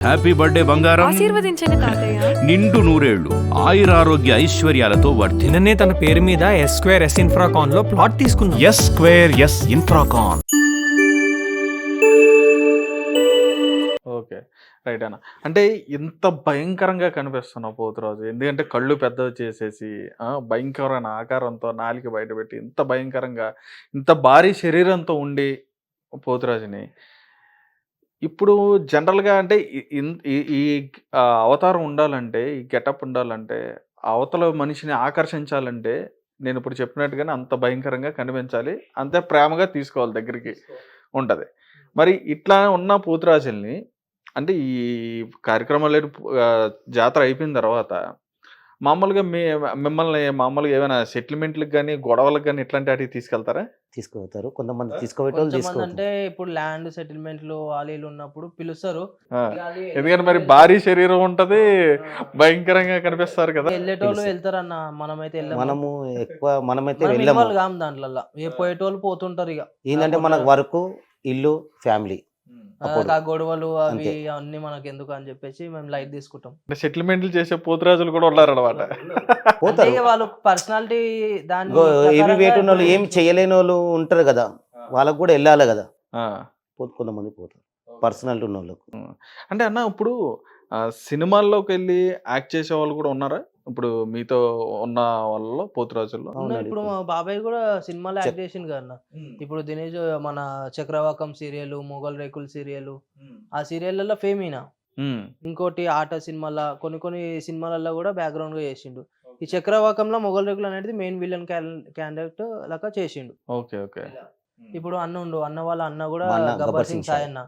Happy birthday బంగారం. ఆశీర్వదించండి తాతయ్య. నిండు నూరేళ్లు ఆయురారోగ్య ఐశ్వర్యాలతో వర్ధి. నిన్ననే తన పేరు మీద S² S ఇన్ఫ్రాకాన్ లో ప్లాట్ తీసుకున్నాం. S² S Infracon. Okay. Right అన్న. అంటే ఇంత భయంకరంగా కనిపిస్తున్నావు పోతురాజు. ఎందుకంటే కళ్ళు పెద్దవి చేసేసి భయంకరమైన ఆకారంతో నాలిక బయటపెట్టి ఇంత భయంకరంగా ఇంత భారీ శరీరంతో ఉండి పోతురాజుని ఇప్పుడు జనరల్‌గా అంటే ఈ అవతారం ఉండాలంటే, ఈ గెటప్ ఉండాలంటే, అవతల మనిషిని ఆకర్షించాలంటే నేనిప్పుడు చెప్పినట్టుగానే అంత భయంకరంగా కనిపించాలి. అంతే ప్రేమగా తీసుకోవాలి దగ్గరికి ఉంటది. మరి ఇట్లా ఉన్న పోతురాజుల్ని అంటే ఈ కార్యక్రమాలు జాతర అయిపోయిన తర్వాత మామూలుగా మిమ్మల్ని మామూలుగా ఏమైనా సెటిల్మెంట్‌లకి గాని, గొడవలకు గాని ఇట్లాంటి ఆటికి తీసుకెళ్తారా? తీసుకుపోతారు. కొంతమంది తీసుకుపోయేటోళ్ళు కొంతమంది తీసుకుపోతారు. అంటే ఇప్పుడు ల్యాండ్ సెటిల్మెంట్లు వాళ్ళు ఉన్నప్పుడు పిలుస్తారు. ఆ! ఎందుకంటే మరి భారీ శరీరం ఉంటది. భయంకరంగా కనిపిస్తారు కదా! వెళ్ళేటోళ్ళు వెళ్తారన్న, మనమైతే వెళ్ళము. మనమైతే మనం వెళ్ళము. ఇన్వాల్వ్ కాము దాంట్లో. పోయేటోళ్ళు పోతుంటారు ఇక. ఏంటంటే మనకు వర్క్, ఇల్లు, ఫ్యామిలీ. అప్పుడు ఆ గొడవలు అవి అంతే. అన్ని మనకు ఎందుకు అని చెప్పేసి మేము లైట్ తీసుకుంటాం. సెటిల్మెంట్లు చేసే పోతురాజులు కూడా ఉన్నారన్నమాట. అంటే పోతారు. ఇక వాళ్ళు పర్సనాలిటీ దాని ఇవి వేటున్న వాళ్ళు ఏమి చేయలేని వాళ్ళు ఉంటారు కదా, వాళ్ళకు కూడా వెళ్ళాలి కదా. ఆ! కొంతమంది పోతారు పర్సనాలిటీ ఉన్న వాళ్ళకు. అంటే అన్న ఇప్పుడు సినిమాల్లోకి వెళ్ళి యాక్ట్ చేసే వాళ్ళు కూడా ఉన్నారా? ఇప్పుడు మీతో ఉన్న వాళ్ళలో పోతురాజుల్లో? అవునండి. ఇప్పుడు మా బాబాయ్ కూడా సినిమాలో యాక్ట్ చేసిండు కదా అన్న. ఇప్పుడు దినేష్ మన చక్రవాకం సీరియల్, మొగల్ రేకుల్ సీరియల్, ఆ సీరియల్లో ఫేమ్ అయినా. హ్మ్. ఇంకోటి ఆట సినిమాల కొన్ని సినిమాలలో కూడా బ్యాక్గ్రౌండ్ గా చేసిండు. ఈ చక్రవాకంలో మొగల్ రేకులు అనేది మెయిన్ విలన్ క్యాండిడేట్ లాగా చేసిండు. ఓకే. ఓకే. ఇప్పుడు అన్న వాళ్ళ అన్న కూడా మా అన్న గబ్బర్ సింగ్ సాయ్ అన్న.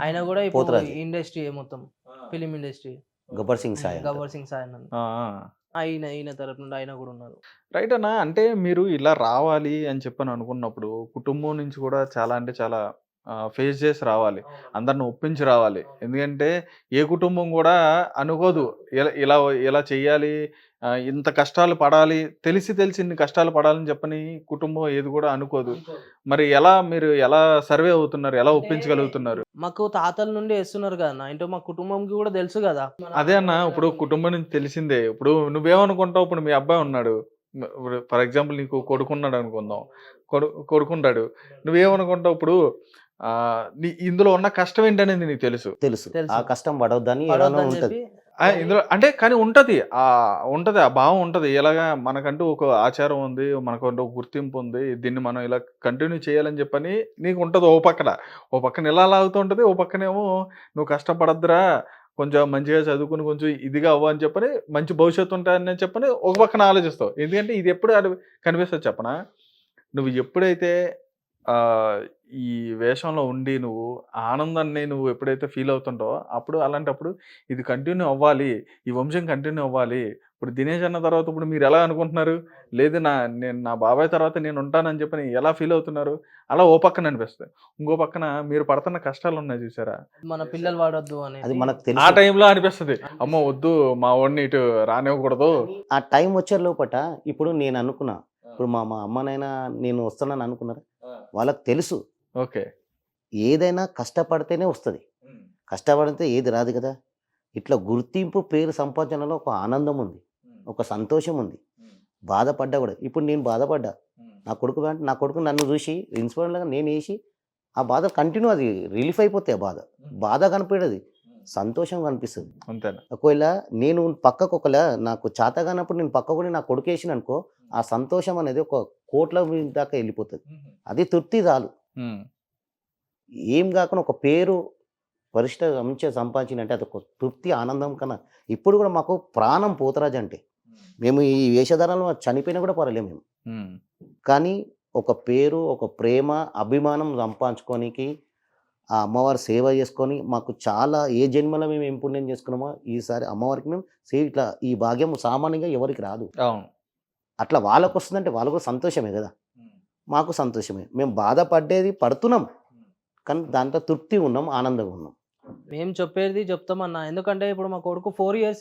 ఆయన కూడా ఇప్పుడు పోతురాజు. ఇండస్ట్రీ మొత్తం ఫిలిం ఇండస్ట్రీ గబ్బర్ సింగ్ సాయి అంటారు. గబ్బర్ సింగ్ సాయ్ అన్న. ఆ! ఆ! ఈయన తరపు నుండి ఆయన కూడా ఉన్నారు. రైట్ అన్న. అంటే మీరు ఇలా రావాలి అని చెప్పని అనుకున్నప్పుడు కుటుంబం నుంచి కూడా చాలా అంటే చాలా ఫేస్ చేసి రావాలి. అందరిని ఒప్పించి రావాలి. ఎందుకంటే ఏ కుటుంబం కూడా అనుకోదు ఇలా ఇలా చెయ్యాలి, ఇంత కష్టాలు పడాలి, తెలిసి ఇన్ని కష్టాలు పడాలని చెప్పని కుటుంబం ఏది కూడా అనుకోదు. మరి మీరు ఎలా సర్వే అవుతున్నారు? ఎలా ఒప్పించగలుగుతున్నారు? మాకు తాతల నుండి వేస్తున్నారు కదా అన్న. ఏంటో మా కుటుంబంకి కూడా తెలుసు కదా. అదే అన్న. ఇప్పుడు కుటుంబం నుంచి తెలిసిందే. ఇప్పుడు నువ్వేమనుకుంటావు? ఇప్పుడు మీ అబ్బాయి ఉన్నాడు. ఇప్పుడు ఫర్ ఎగ్జాంపుల్ నీకు కొడుకున్నాడు అనుకుందాం. కొడుకుంటాడు. నువ్వేమనుకుంటావు? ఇప్పుడు ఇందులో ఉన్న కష్టం ఏంటనేది నీకు తెలుసు. తెలుసు తెలుసు. ఆ కష్టం పడవద్దని ఏదైనా పడొద్దని ఉంటది. చెప్పి ఇందులో అంటే కానీ ఉంటది. ఆ భావం ఉంటది. ఎలాగా మనకంటూ ఒక ఆచారం ఉంది. మనకంటూ ఒక గుర్తింపు ఉంది. దీన్ని మనం ఇలా కంటిన్యూ చేయాలని చెప్పని నీకు ఉంటది. ఓ పక్కన ఇలా లాగుతూ ఉంటది. ఓ పక్కనేమో నువ్వు కష్టపడద్దురా, కొంచెం మంచిగా చదువుకుని కొంచెం ఇదిగా అవ్వు అని చెప్పని, మంచి భవిష్యత్తు ఉంటాయని చెప్పని ఒక పక్కన ఆలోచిస్తావు. ఎందుకంటే ఇది ఎప్పుడు కనిపిస్తుంది చెప్పనా? నువ్వు ఎప్పుడైతే ఈ వేషంలో ఉండి నువ్వు ఆనందాన్ని నువ్వు ఎప్పుడైతే ఫీల్ అవుతుంటావో అలాంటప్పుడు ఇది కంటిన్యూ అవ్వాలి, ఈ వంశం కంటిన్యూ అవ్వాలి. ఇప్పుడు దినేష్ అన్న తర్వాత ఇప్పుడు మీరు ఎలా అనుకుంటున్నారు? లేదు నేను నా బాబాయ్ తర్వాత నేను ఉంటానని చెప్పని ఎలా ఫీల్ అవుతున్నారు? అలా ఓ పక్కన అనిపిస్తుంది. ఇంకో పక్కన మీరు పడుతున్న కష్టాలు ఉన్నాయి చూసారా? మన పిల్లలు వాడొద్దు అది అని మనకు ఆ తెలుసు. టైంలో అనిపిస్తుంది, అమ్మో వద్దు మా వాడిని ఇటు రానివ్వకూడదు. ఆ టైం వచ్చే లోపట ఇప్పుడు నేను అనుకున్నా, ఇప్పుడు మా అమ్మనైనా నేను వస్తున్నాను అనుకున్నారా, వాళ్ళకి తెలుసు ఓకే. ఏదైనా కష్టపడితేనే వస్తుంది. కష్టపడితే ఏది రాదు కదా. ఇట్లా గుర్తింపు, పేరు సంపాదనలో ఒక ఆనందం ఉంది, ఒక సంతోషం ఉంది. బాధపడ్డా కూడా, ఇప్పుడు నేను బాధపడ్డా, నా కొడుకు నన్ను చూసి ఇన్స్పైర్గా నేను వేసి ఆ బాధ కంటిన్యూ, అది రిలీఫ్ అయిపోతాయి. ఆ బాధ కనిపించదు, సంతోషం కనిపిస్తుంది. అంతేనా? ఒకవేళ నేను పక్కకు నాకు చేత కానప్పుడు నేను పక్కకు నా కొడుకు వేసిన అనుకో, ఆ సంతోషం అనేది ఒక కోట్ల దాకా వెళ్ళిపోతుంది. అది తృప్తి చాలు. ఏం కాకుండా ఒక పేరు పరిష్ట మంచిగా సంపాదించినంటే అది ఒక తృప్తి, ఆనందం కన్నా ఇప్పుడు కూడా మాకు ప్రాణం పోతురాజు అంటే. మేము ఈ వేషధారాలు చనిపోయినా కూడా పర్వాలేదు మేము. కానీ ఒక పేరు, ఒక ప్రేమ, అభిమానం సంపాదించుకోనికి, ఆ అమ్మవారి సేవ చేసుకొని మాకు చాలా, ఏ జన్మలో మేము ఏం పుణ్యం చేసుకున్నామో ఈసారి అమ్మవారికి మేము ఇట్లా ఈ భాగ్యం సామాన్యంగా ఎవరికి రాదు. అవును. అట్లా వాళ్ళకు వస్తుందంటే వాళ్ళకు సంతోషమే కదా, మాకు సంతోషమే. మేము బాధపడేది పడుతున్నాం కానీ దాంట్లో తృప్తి ఉన్నాం, ఆనందంగా ఉన్నాం. మేము చెప్పేది చెప్తామన్నా. ఎందుకంటే ఇప్పుడు మా కొడుకు 4 years.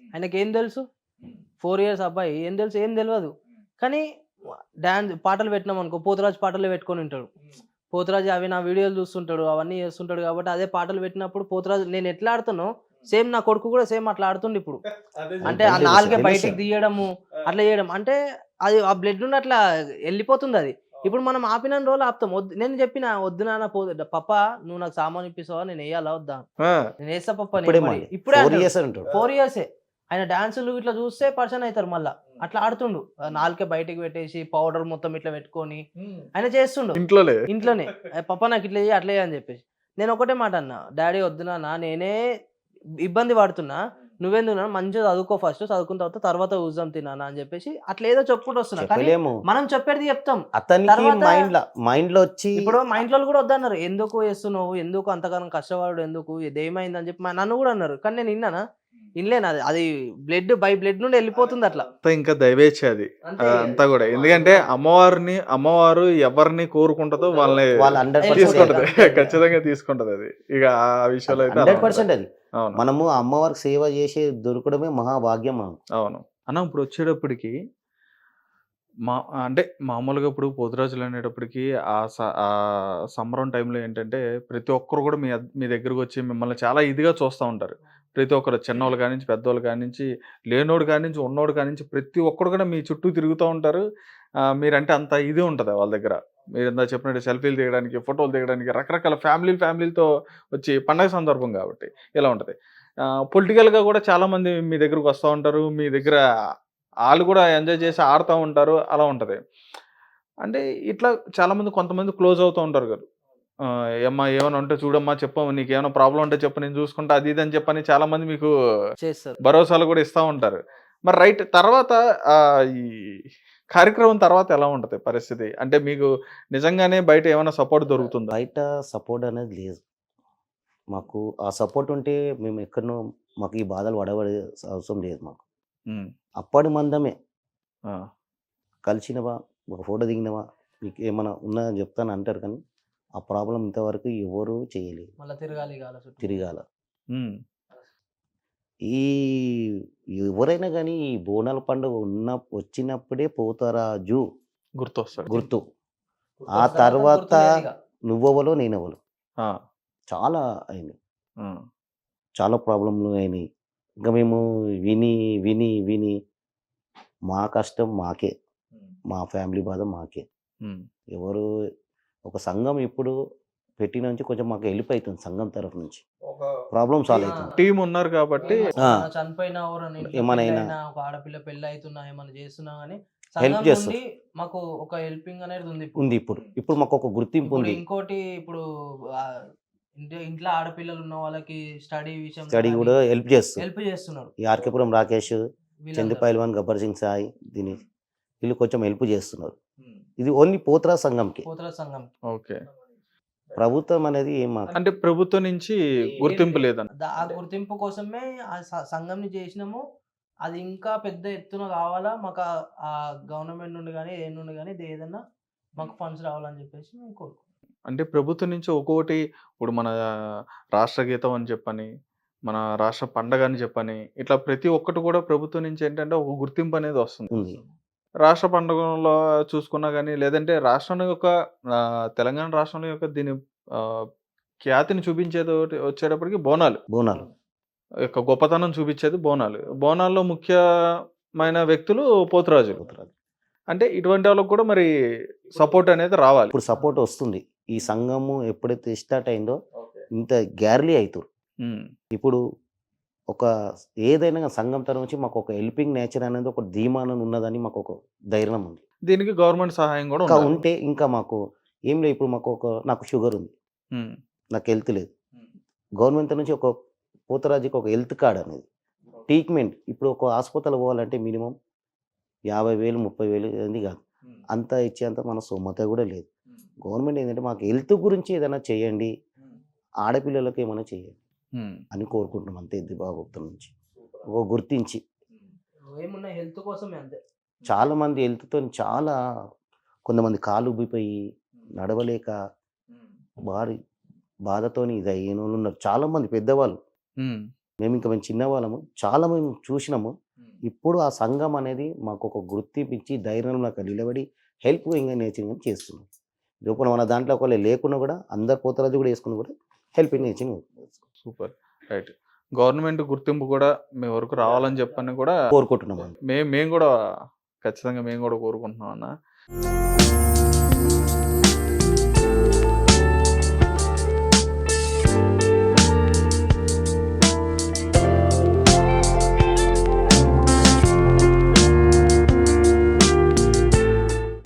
ఆయనకి ఏం తెలుసు? 4 years అబ్బాయి ఏం తెలుసు? ఏం తెలియదు. కానీ డాన్స్ పాటలు పెట్టినాం అనుకో, పోతురాజు పాటలు పెట్టుకొని ఉంటాడు. పోతురాజు అవి నా వీడియోలు చూస్తుంటాడు, అవన్నీ చేస్తుంటాడు కాబట్టి అదే పాటలు పెట్టినప్పుడు పోతురాజు నేను ఎట్లా ఆడుతానో సేమ్ నా కొడుకు కూడా సేమ్ అట్లా ఆడుతుండు ఇప్పుడు. అంటే ఆ తెలుసు, నాలుగే తెలుసు. బయటికి తీయడము అట్లా చేయడం అంటే అది ఆ బ్లడ్ నుండి అట్లా వెళ్ళిపోతుంది అది. ఇప్పుడు మనం ఆపిన రోజులు ఆపుతాం. నేను చెప్పిన వద్దు నాన్న పప్ప నువ్వు నాకు సామాన్ ఇప్పిస్తావా, నేను వేయాలా వద్దా, నేను వేస్తా పప్ప ఇప్పుడే ఇప్పుడే 4 years అంటాడు. 4 years ఆయన డాన్సులు ఇట్లా చూస్తే పర్సన్ అవుతారు మళ్ళా. అట్లా ఆడుతుండు నాలుకే బయటికి పెట్టేసి పౌడర్ మొత్తం ఇట్లా పెట్టుకొని ఆయన చేస్తుండు ఇంట్లోనే. పప్ప నాకు ఇట్లా చేయి అట్లా అని చెప్పేసి నేను ఒకటే మాట అన్నా, డాడీ వద్దు నాన్న నేనే ఇబ్బంది పడుతున్నా, నువ్వెందుకు మంచిగా చదువుకో, ఫస్ట్ చదువుకున్న తర్వాత చూద్దాం తిన్నానా అని చెప్పేసి అట్లా ఏదో చెప్పుకుంటూ వస్తున్నా. కానీ చెప్పలేము, మనం చెప్పేది చెప్తాం. అతనికి తర్వాత మైండ్ లో వచ్చి ఇప్పుడు మా ఇంట్లో కూడా వద్దన్నారు, ఎందుకు చేస్తున్నావు, ఎందుకు అంతగానం కష్టపడు, ఎందుకు ఇదేమైంది అని చెప్పి నన్ను కూడా అన్నారు. కానీ నేను విన్నానా, వినలేను. అది బ్లడ్ బై బ్లడ్ నుండి వెళ్ళిపోతుంది అట్లా. ఇంకా దైవేచ్ఛ అది అంతా కూడా. ఎందుకంటే అమ్మవారు ఎవరిని కోరుకుంటుందో వాళ్ళని వాళ్ళు 100% తీసుకుంటది, ఖచ్చితంగా తీసుకుంటది అది. ఇక ఆ విషయంలో అయితే అలా 100% అది. అవును మనము అమ్మవారికి సేవ చేసే దొరకడమే మహాభాగ్యం మనం. అవును అన్న. ఇప్పుడు వచ్చేటప్పటికి అంటే మామూలుగా ఇప్పుడు పోతురాజులు అనేటప్పటికి ఆ సంబరం టైంలో ఏంటంటే ప్రతి ఒక్కరు కూడా మీ దగ్గరకు వచ్చి మిమ్మల్ని చాలా ఇదిగా చూస్తూ ఉంటారు. ప్రతి ఒక్కరు చిన్నోళ్ళు కానించి పెద్దోళ్ళు కానించి లేనోడు కానించి ఉన్నోడు కానించి ప్రతి ఒక్కరు కూడా మీ చుట్టూ తిరుగుతూ ఉంటారు. మీరంటే అంత ఇది ఉంటుంది వాళ్ళ దగ్గర. మీరు ఇందా చెప్పినట్టు సెల్ఫీలు దిగడానికి, ఫోటోలు దిగడానికి, రకరకాల ఫ్యామిలీలతో వచ్చి పండగ సందర్భం కాబట్టి ఇలా ఉంటుంది. పొలిటికల్గా కూడా చాలామంది మీ దగ్గరకు వస్తూ ఉంటారు. మీ దగ్గర వాళ్ళు కూడా ఎంజాయ్ చేసి ఆడుతూ ఉంటారు. అలా ఉంటుంది. అంటే ఇట్లా చాలామంది కొంతమంది క్లోజ్ అవుతూ ఉంటారు కదా. ఏమ్మా ఏమైనా ఉంటే చూడమ్మా, చెప్పమ్మా, నీకు ఏమైనా ప్రాబ్లం ఉంటే చెప్పు, నేను చూసుకుంటా, అది ఇది అని చెప్పని చాలామంది మీకు చేస్తారు, భరోసాలు కూడా ఇస్తూ ఉంటారు. మరి రైట్ తర్వాత ఈ కార్యక్రమం తర్వాత ఎలా ఉంటుంది పరిస్థితి? అంటే మీకు నిజంగానే బయట ఏమైనా సపోర్ట్ దొరుకుతుందా? బయట సపోర్ట్ అనేది లేదు మాకు. ఆ సపోర్ట్ ఉంటే మేము ఎక్కడనో మాకు ఈ బాధలు పడబడే అవసరం లేదు మాకు. అప్పటి మందమే కలిసినవా, ఒక ఫోటో దిగినవా, మీకు ఏమైనా ఉన్నా చెప్తాను అంటారు. కానీ ఆ ప్రాబ్లం ఇంతవరకు ఎవరు చేయలేదు. మళ్ళీ తిరగాల ఈ ఎవరైనా కానీ ఈ బోనాల పండుగ వచ్చినప్పుడే పోతారాజు గుర్తొస్తాడు. గుర్తు. ఆ తర్వాత నువ్వెవలో నేనెవలో చాలా అయినాయి, చాలా ప్రాబ్లంలు అయినాయి. ఇంకా మేము విని విని విని మా కష్టం మాకే, మా ఫ్యామిలీ బాధ మాకే. ఎవరు ఒక సంఘం ఇప్పుడు పెట్టిన నుంచి కొంచెం మాకు హెల్ప్ అవుతుంది. సంఘం తరఫు నుంచి ప్రాబ్లమ్ సాల్వ్ అవుతుంది. టీం ఉన్నారు కాబట్టి చనిపోయినా ఏమైనా ఒక ఆడపిల్ల పెళ్లి అవుతున్నా ఏమైనా చేస్తున్నా కానీ హెల్ప్ చేస్తుంది. మాకు ఒక హెల్పింగ్ అనేది ఉంది. ఇప్పుడు మాకు ఒక గుర్తింపు ఉంది. ఇంకోటి ఇప్పుడు ఇంట్లో ఆడపిల్లలు ఉన్న వాళ్ళకి స్టడీ కూడా హెల్ప్ చేస్తున్నారు. ఈ ఆర్కేపురం రాకేష్, చందు పైల్వాన్, గబ్బర్ సింగ్ సాయి, వీళ్ళు కొంచెం హెల్ప్ చేస్తున్నారు. ఇది ఓన్లీ పోత్రా సంఘంకి. ఓకే. ప్రభుత్వం అనేది ఏం అంటే ప్రభుత్వం నుంచి గుర్తింపు లేదని, ఆ గుర్తింపు కోసమే ఆ సంఘం చేసినాము. అది ఇంకా పెద్ద ఎత్తున కావాలా మాకు, ఆ గవర్నమెంట్ నుండి కానీ ఏ నుండి కానీ ఏదన్నా మాకు ఫండ్స్ రావాలని చెప్పేసి మేము కోరుకుంటున్నాం. అంటే ప్రభుత్వం నుంచి ఒక్కొక్కటి ఇప్పుడు మన రాష్ట్ర గీతం అని చెప్పని, మన రాష్ట్ర పండగ అని చెప్పని, ఇట్లా ప్రతి ఒక్కటి కూడా ప్రభుత్వం నుంచి ఏంటంటే ఒక గుర్తింపు అనేది వస్తుంది. రాష్ట్ర పండుగలో చూసుకున్నా కానీ, లేదంటే రాష్ట్రం యొక్క తెలంగాణ రాష్ట్రం యొక్క దీని ఖ్యాతిని చూపించేది వచ్చేటప్పటికి బోనాలు యొక్క గొప్పతనం చూపించేది బోనాల్లో ముఖ్యమైన వ్యక్తులు పోతురాజులు. అంటే ఇటువంటి వాళ్ళకు కూడా మరి సపోర్ట్ అనేది రావాలి. ఇప్పుడు సపోర్ట్ వస్తుంది. ఈ సంఘము ఎప్పుడైతే స్టార్ట్ అయిందో ఇంత గ్యార్లీ అవుతారు. ఇప్పుడు ఒక ఏదైనా సంఘం తరఫు నుంచి మాకు ఒక హెల్పింగ్ నేచర్ అనేది ఒక ధీమానం ఉన్నదని మాకు ఒక ధైర్యం ఉంది. దీనికి గవర్నమెంట్ సహాయం కూడా ఉంటే ఇంకా మాకు ఏం లేదు. ఇప్పుడు మాకు నాకు షుగర్ ఉంది, నాకు హెల్త్ లేదు. గవర్నమెంట్ నుంచి ఒక పోతరాజుకి ఒక హెల్త్ కార్డ్ అనేది ట్రీట్మెంట్. ఇప్పుడు ఒక హాస్పిటల్ పోవాలంటే మినిమం 50,000 30,000 అది కాదు, అంతా ఇచ్చేంత మన సొమ్మత కూడా లేదు. గవర్నమెంట్ ఏంటంటే మాకు హెల్త్ గురించి ఏదైనా చేయండి, ఆడపిల్లలకు ఏమైనా చేయండి అని కోరుకుంటున్నాం. అంతే భగవంతుడి నుంచి ఒక గుర్తించి. హెల్త్ కోసమే అంతే. చాలా మంది హెల్త్తో చాలా, కొంతమంది కాళ్ళు ఉబ్బిపోయి నడవలేక భారీ బాధతోని ఇది అయిన వాళ్ళు ఉన్నారు. చాలా మంది పెద్దవాళ్ళు, మేము చిన్నవాళ్ళము, చాలా మేము చూసినాము. ఇప్పుడు ఆ సంఘం అనేది మాకు ఒక గుర్తింపు ఇచ్చి ధైర్యం నాకు నిలబడి హెల్ప్ ఇంకా నేర్చుకుని చేస్తున్నాం. రేపు మన దాంట్లో ఒకవేళ లేకున్నా కూడా అందరు పోతరాజు కూడా వేసుకుని కూడా helping nature super. Right. Government గుర్తింపు కూడా మీ వరకు రావాలని చెప్పని కూడా కోరుకుంటున్నాం. మేము కూడా ఖచ్చితంగా మేము కూడా కోరుకుంటున్నాం అన్న.